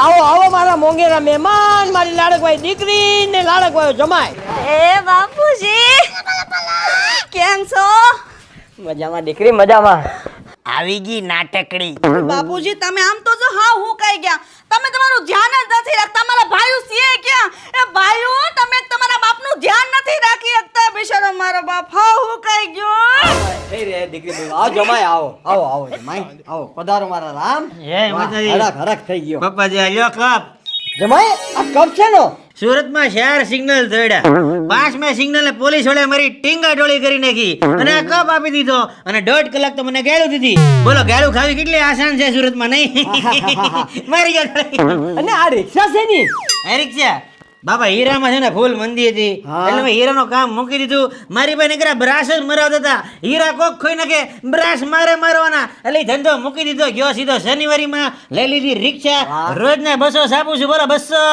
આવો આવો મારા મોંઘેરા મહેમાન, મારી લાડકવાઈ દીકરી ને લાડકવાયો જમાઈ. એ બાપુજી કેમ છો? મજામાં દીકરી, મજામાં. આવી ગઈ નાટકડી. બાપુજી તમે આમ તો જો હા હું કઈ ગયા, તમે તમારું ધ્યાન જ નથી રાખતા. મારા ભાઈઓ છે ક્યાં? એ ભાઈઓ તમે તમારા બાપનું ધ્યાન નથી રાખી શકતા. બિચારો મારો બાપ હા હું કઈ ગયો. થઈ રે દીકરી, આવો જમાઈ, આવો આવો આવો જમાઈ, આવો પધારો મારા રામ. હરખ હરખ થઈ ગયો. પપ્પાજી આલ્યો કપ. જમાઈ આ કપ છે નો? સુરતમાં 4 સિગ્નલ તોડ્યા, 5મે સિગ્નલે પોલીસ વાળા મારી ટીંગા ટોળી કરી નાખી અને આ કપ આપી દીધો અને 1.5 કલાક તો મને ગાળું દીધી. બોલો ગાળું ખાવી કેટલી આસાન છે સુરતમાં, નહીં? મારી ગાળું. અને આ રિક્ષા છે ની? આ રિક્ષા બાપા હીરામાં છે ને ફૂલ મંદી હતી એટલે મેં હીરાનું કામ મૂકી દીધું. મારી પાસે નીકળ્યા બ્રાસ જ મરાવતા હતા. હીરા કોક ખોઈ નાખે, બ્રાસ મારે મારવાના એટલે ઈ ધંધો મૂકી દીધો. ગયો સીધો શનિવારીમાં લઈ લીધી રિક્ષા. રોજના 200 સાપું છું. બોલો 200.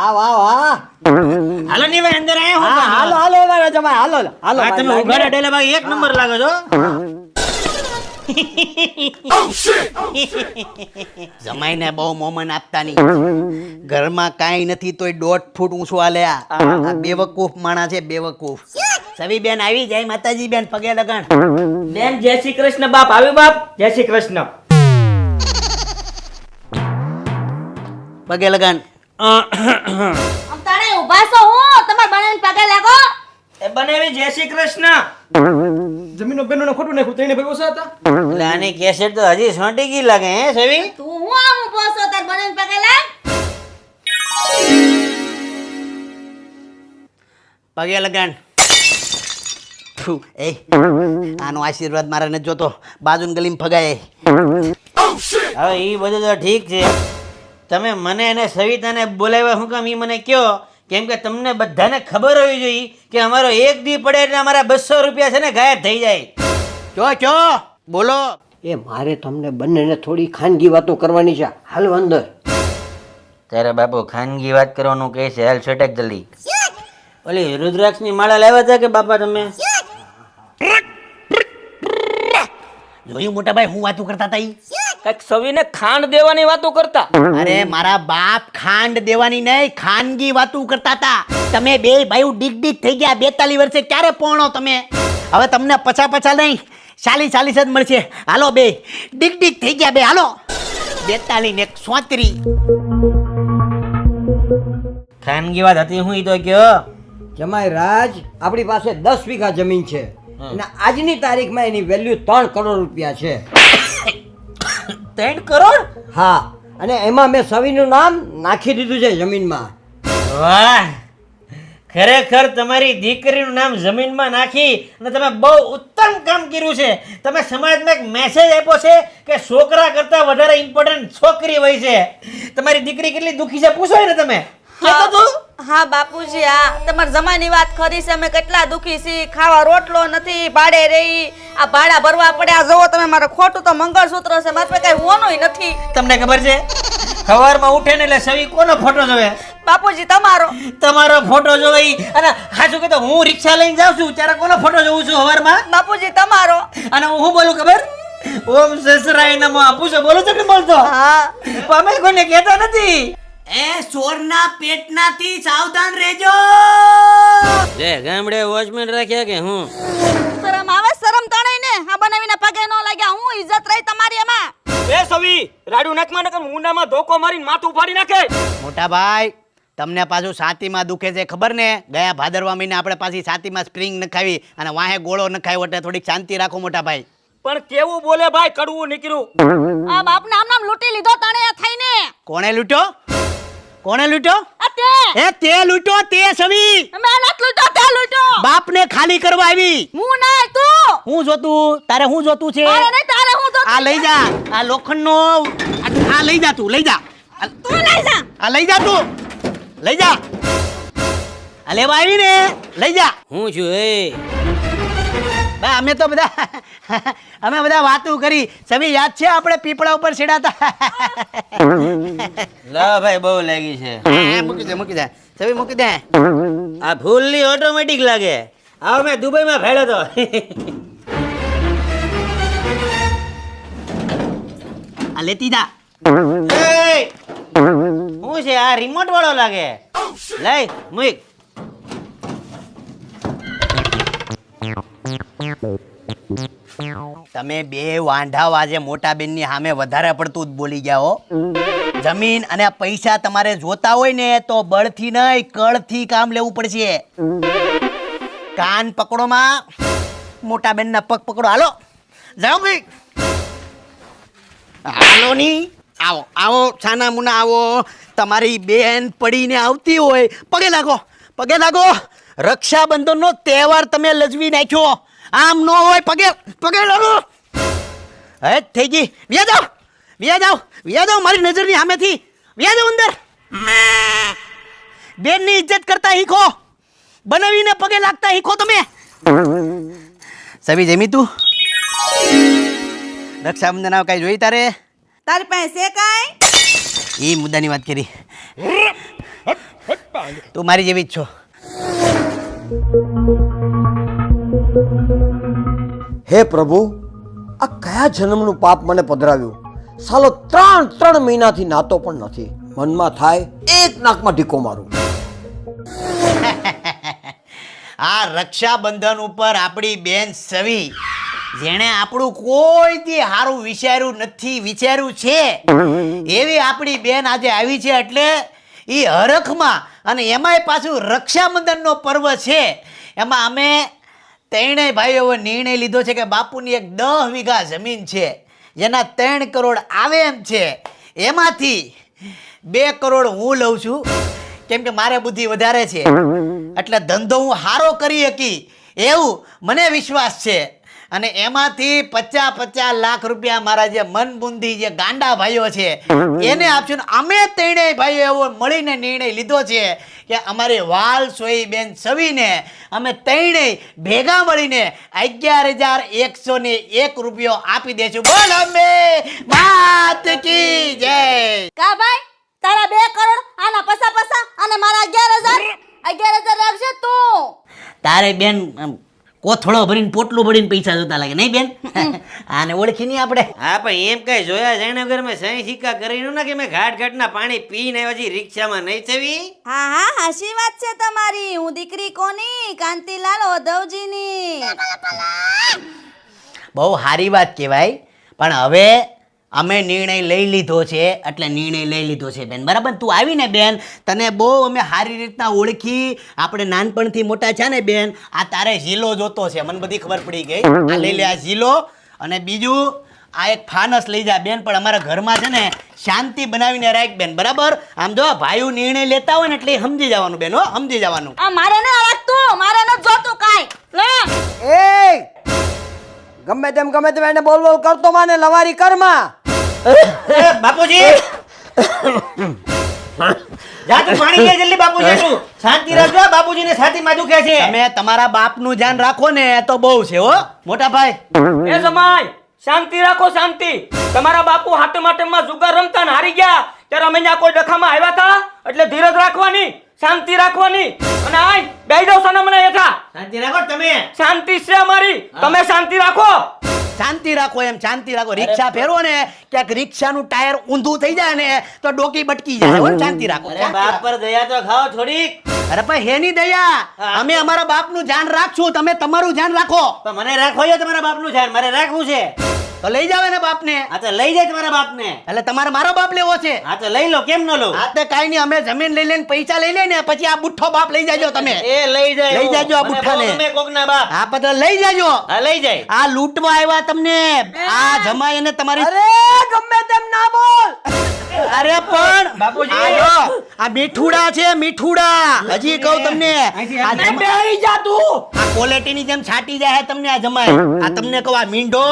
આવ આવ આ હાલો ની ભાઈ અંદર આયા હા, હાલો હાલો મારા જમાઈ, હાલો હાલો. આ તમે ઉઘાડા ડેલા ભાઈ 1 નંબર લાગો છો. જમાઈને બહુ મોમન આપતા નહીં. ઘરમાં કાંઈ નથી તોય 1.5 ફૂટ ઊંચું હાલે. આ બેવકૂફ માણા છે, બેવકૂફ. સવી બેન આવી જાય, માતાજી બેન પગે લગાણ. બેન જય શ્રી કૃષ્ણ. બાપ આવ્યું? બાપ જય શ્રી કૃષ્ણ. પગે લગાણ. આમ તાણે ઊભા છો હું તમાર બનેન પગે લાગો. એ બનેવી જય શ્રી કૃષ્ણ. જમીનો બેનો ખોટું નાખ્યું, તઈને ભાઈ ઓછા હતા. એટલે આની કેસેટ તો હજી સોંટી ગઈ લાગે હે સવી. તું હું આમ ઊભો છો તાર બનેન પગે લાગ. પગે લગાણ. થુ, એ આનો આશીર્વાદ મારે નથી જોતો. બાજુની ગલીમાં ફગાય. હવે ઈ બધું તો ઠીક છે, તમે મને અને સવિતાને બોલાવ્યા શું કામ ઈ મને કયો. કેમ કે તમને બધાને ખબર હોવી જોઈએ કે અમારો 1 દી પડે એટલે અમારા 200 રૂપિયા છે ને ગાયબ થઈ જાય. ચો બોલો. એ મારે તમને બંનેને થોડી ખાનગી વાતો કરવાની છે. હાલો અંદર. ત્યારે બાપુ ખાનગી વાત કરવાનું કહે છે, હાલ છટક જલ્દી. ઓલી રુદ્રાક્ષની માળા લાવ્યા હતા કે બાપા તમે? જોયું મોટા ભાઈ હું વાતું કરતા હતા ઈ? કઈક સવીને ખાંડ દેવાની વાતો કરતા. અરે મારા બાપ ખાંડ દેવાની નહીં, ખાનગી વાતું કરતા હતા. તમે બે ભાઈઓ ડીક ડીક થઈ ગયા. 42 વર્ષે ક્યારે પહોણો તમે? હવે તમને 50 નહીં 40 જ મળશે. હાલો બે ડીક ડીક થઈ ગયા બે. હાલો 42 ને 34. ખાનગી વાત હતી હું ઈ તો કયો. જમાઈ રાજ, આપણી પાસે 10 વીઘા જમીન છે અને આજની તારીખમાં એની વેલ્યુ 3 કરોડ રૂપિયા છે. 3 કરોડ? હા, અને એમાં મેં સવીનું નામ નાખી દીધું છે જમીનમાં. વાહ, ખરેખર તમારી દીકરીનું નામ જમીનમાં નાખી અને તમે બહુ ઉત્તમ કામ કર્યું છે. તમે સમાજમાં એક મેસેજ આપ્યો છે કે છોકરા કરતા વધારે ઇમ્પોર્ટન્ટ છોકરી હોય છે. તમારી દીકરી કેટલી દુખી છે પૂછો ને તમે. કહેતો તું? હા બાપુજી, હા તમાર જમાની વાત ખરી છે. અમે કેટલા દુખી છીએ. ખાવા રોટલો નથી, ભાડે રહી, આ ભાડા ભરવા પડે. આ જોવો તમે, મારે ખોટું તો મંગળસૂત્ર છે, મારે પાસે કઈ હોનોય નથી. તમને ખબર છે સવારમાં ઉઠે ને એટલે સવી કોનો ફોટો જોવે? બાપુજી તમારો. તમારો ફોટો જોવે ઈ. અને હાચું કે તો હું રિક્ષા લઈને જાઉં છું ત્યારે કોનો ફોટો જોઉં છું સવારમાં? બાપુજી તમારો. અને હું બોલું ખબર? ઓમ સસરાય નમઃ. પૂછો બોલું છો કે બોલતો? હા. અમે કોઈને કહેતા નથી. એ ચોરના પેટનાથી સાવધાન રહેજો. જે ગામડે વોચમેન રાખ્યા કે હું? શરમ આવે? શરમ તણાઈ ને આ બનાવીને પગે ન લાગ્યા. હું ઇજ્જત રહી તમારી એમાં. એ સવી રાડુ નાકમાં નકર મુંડામાં ધોકો મારીને માથું ફાડી નાખે. મોટા ભાઈ તમને પાછું છાતીમાં દુખે છે ખબર ને? ગયા ભાદરવા મહિને આપણે પાછી છાતીમાં સ્પ્રિંગ નખાવી અને વાહે ગોળો નખાવ્યો એટલે થોડીક શાંતિ રાખો મોટા ભાઈ. પણ કેવું બોલે ભાઈ, કડવું નીકળ્યું. આ બાપને આમ નામ લૂંટી લીધો તણે થઈને. કોણે લૂંટ્યો? કોણે લૂંટ્યો? આ તે. એ તે લૂંટ્યો તે સવી. અમે નત લૂંટો, તે લૂંટો. બાપને ખાલી કરવા આવી. હું ના તું. હું જોતું? તારે હું જોતું છે? અરે નહીં, તારે હું જોતું આ લઈ જા. આ લોખંડનો આ લઈ જા. તું લઈ જા. તું લઈ જા. આ લઈ જા. તું લઈ જા. આ લેવા આવી ને, લઈ જા. હું છું એ ભાઈ અમે બધા વાતું કરી. સવી યાદ છે આપણે પીપળા ઉપર ચડાતા? લા ભાઈ બહુ લાગી છે. મૂકી દે સવી મૂકી દે. આ ફૂલની ઓટોમેટિક લાગે. આવો મેં દુબઈમાં ફેડ્યો તો. આ લેતી જા. હું શું છે આ રિમોટ વાળો લાગે લઈ મૂક તમે બે વાંઢાઓ આજે મોટા બેનની સામે વધારે પડતું જ બોલી ગયા હો. જમીન અને પૈસા તમારે જોતા હોય ને તો બળથી નહીં કળથી કામ લેવું પડશે. કાન પકડો માં, મોટા બેનના પગ પકડો. હાલો જાઓ ભાઈ, હાલો ની. આવો આવો છાના મુના આવો. તમારી બેન પડીને આવતી હોય પગે લાગો, પગે લાગો. રક્ષાબંધનનો તહેવાર તમે લજવી નાખ્યો. આમ ન હોય, પગે પગે લાગો. હે થઈ ગઈ. વ્યા જાઓ, વ્યા જાઓ, વ્યા જાઓ મારી નજરની સામેથી. વ્યા જાઓ અંદર. બેનની ઇજ્જત કરતા શીખો, બનાવીને પગે લાગતા શીખો તમે. સવી જમી તું? રક્ષાબંધન આવ કઈ જોઈ તારે? તારી પાસે કાંઈ? એ મુદ્દાની વાત કરી. તું મારી જેવી જ છો. હે પ્રભુ, આ કયા જન્મનું પાપ મને પધરાવ્યું. સાલો 3 મહિનાથી નાતો પણ નથી. મનમાં થાય એક નાકમાં ઢીકો મારું. આ રક્ષાબંધન ઉપર આપણી બેન સવી, જેણે આપણું કોઈ દી સારું વિચાર્યું નથી, વિચાર્યું છે એવી આપણી બેન આજે આવી છે. એટલે એ હરખમાં, અને એમાંય પાછું રક્ષાબંધનનો પર્વ છે, એમાં અમે ત્રણેય ભાઈઓએ નિર્ણય લીધો છે કે બાપુની એક 10 વીઘા જમીન છે જેના 3 કરોડ આવે એમ છે, એમાંથી 2 કરોડ હું લઉં છું. કેમ કે મારે બુદ્ધિ વધારે છે એટલે ધંધો હું સારો કરી શકી એવું મને વિશ્વાસ છે. અને એમાંથી 50 લાખ રૂપિયા મારા જે મનબુંધી જે ગાંડા ભાઈઓ છે એને આપશું. અમે ત્રણેય ભાઈઓ એવો મળીને નિર્ણય લીધો છે કે અમારી વાલ સોઈ બેન સવીને અમે ત્રણેય ભેગા મળીને 11,101 રૂપિયો આપી દેશું. બોલ અમે માત કી જય. કા ભાઈ, તારા 2 કરોડ આના પસા અને મારા 11,000 રાખજે તું. તારે બેન કોથળો ભરીને પોટલું ભરીને પૈસા જોતા લાગે નહીં બેન? આને ઓળખી નહીં આપણે? હા પણ એમ કઈ જોયા જાણે વગર મેં સહી સિક્કા કરીને કે મેં ઘાટના પાણી પીને હજી રિક્ષામાં નહીં થવી. હા હા, હાચી વાત છે તમારી. હું દીકરી કોની? કાંતિલાલ ઓધવજીની. બહુ સારી વાત કહેવાય. પણ હવે અમે નિર્ણય લઈ લીધો છે એટલે નિર્ણય લઈ લીધો છે બેન, બરાબર? તું આવીને બેન, તને બહુ અમે સારી રીતના ઓળખી. આપણે નાનપણથી મોટા છે ને બેન. આ તારે ઝીલો જોતો છે, મને બધી ખબર પડી ગઈ. આ લઈ લે આ ઝીલો. અને બીજું આ એક ફાનસ લઈ જા બેન. પણ અમારા ઘરમાં છે ને શાંતિ બનાવીને રાખ બેન, બરાબર? આમ જો ભાઈઓ નિર્ણય લેતા હોય ને એટલે સમજી જવાનું બેન, હો, સમજી જવાનું. આ મારે ન રાખતું, મારે ન જોતું કાઈ. લે એ ગમે તેમ એને બોલ કરતો માને લવારી કરમાં. બાપુજી જા તું પાણી લે જલ્દી. બાપુજી તું શાંતિ રાખજો. બાપુજીને છાતીમાં દુખે છે. તમે તમારા બાપનું ધ્યાન રાખો ને તો બહુ છે હો મોટા ભાઈ. એ જમાઈ શાંતિ રાખો, શાંતિ. તમારા બાપુ હાટમાટમમાં જુગાર રમતા ને હારી ગયા ત્યારે અમે ત્યાં કોઈ ડખામાં આવ્યા હતા, એટલે ધીરજ રાખવાની, શાંતિ રાખવાની. અને આય બેહી જાવ સાના મને હેઠા. શાંતિ રાખો તમે. શાંતિ છે અમારી, તમે શાંતિ રાખો. શાંતિ રાખો એમ, શાંતિ રાખો. રિક્ષા ફેરવો ને ક્યાંક રિક્ષાનું ટાયર ઊંધું થઈ જાય ને તો ડોકી બટકી જાય. હો, શાંતિ રાખો. અરે બાપ પર દયા તો ખાઓ થોડીક. અરે પણ હેની દયા, અમે અમારા બાપનું ધ્યાન રાખશું, તમે તમારું ધ્યાન રાખો. પણ મને રાખો છે તમારા બાપનું ધ્યાન, મારે રાખવું છે. તો લઈ જાવ ને બાપને. આ તો લઈ જાય તમારા બાપને. એટલે તમારે મારો બાપ લેવો છે? આ તો લઈ લો, કેમ ન લો? આ તો કાઈ નહીં, અમે જમીન લઈ લઈને પૈસા લઈ લઈને પછી આ બુઠ્ઠો બાપ લઈ જાજો તમે. એ લઈ જાય. લઈ જાજો આ બુઠ્ઠાને. તમે કોકના બાપ. આ બધા લઈ જાજો. હા લઈ જાય. આ લૂંટવા આવ્યા તમને. આ જમાઈ અને તમારી. અરે ગમે તેમ ના બોલ. અરે પણ બાપુજી. આ જો, આ મીઠુડા છે, મીઠુડા. હજી કહું તમને, આ બેહી જા તું. આ ક્વોલિટીની જેમ છાટી જાય તમને આ જમાઈ. આ તમને કહું, આ મીંઢો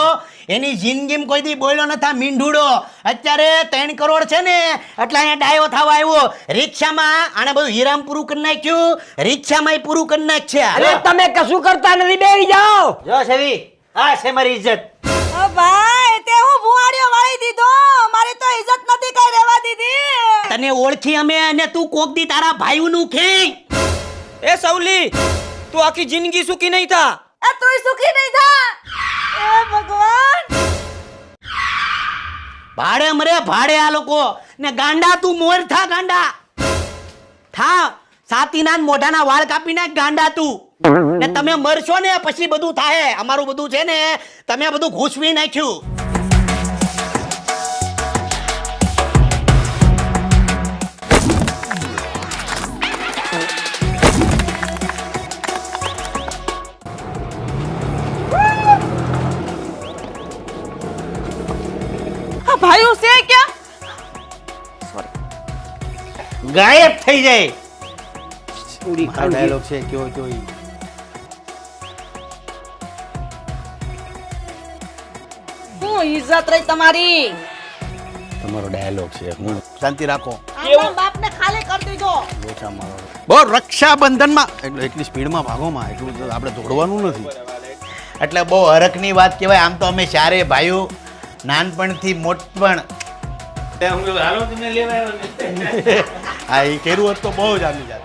એની જિંદગીમાં કોઈ દી બોલ્યો નથી. મીંઢુડો અત્યારે 3 કરોડ છે ને એટલે અહીંયા ડાયો થવા આવ્યો. રિક્ષામાં આને બધું હીરામ પૂરું કરી નાખ્યું, રિક્ષામાં પૂરું કરી નાખ્યા. અરે તમે કશું કરતા નથી, બેહી જાઓ. જો છવી, આ છે મારી ઇજ્જત. ઓ ભાઈ, તે હું ભુવાડીઓ વાળી દીધો. મારી તો ઇજ્જત નથી કઈ રહેવા દીધી. તને ઓળખી અમે, અને તું કોક દી તારા ભાઈઓનું ખેંચ. એ સવલી, તું આખી જિંદગી સુખી નહીં થા. આ તુંય સુખી નહીં થા. એ ભગવાન. ભાડે મરે ભાડે આ લોકો ને. ગાંડા તું મોર થા ગાંડા. થા સાતીના ને મોઢાના વાળ કાપી નાખ ગાંડા તું ને તમે મરશો ને પછી બધું થાય અમારું બધું છે ને તમે બધું ઘૂસવી નાખ્યું આ ભાઈઓ છે ક્યાં? ગાયબ થઈ જાય. ડાયલોગ છે કયો કયો ઈ. શું ઇજ્જત રહી તમારી? તમારો ડાયલોગ છે શાંતિ રાખો આમના બાપને ખાલી કરી દીધો. બહુ રક્ષાબંધનમાં એટલી સ્પીડમાં ભાગોમાં એટલું તો આપણે દોડવાનું નથી એટલે બહુ હરખની વાત કહેવાય આમ તો અમે ચારે ભાઈઓ નાનપણથી મોટપણ હાલો તમને લેવા આવ્યો. હા એ કર્યું હોત તો બહુ જ આવી જાત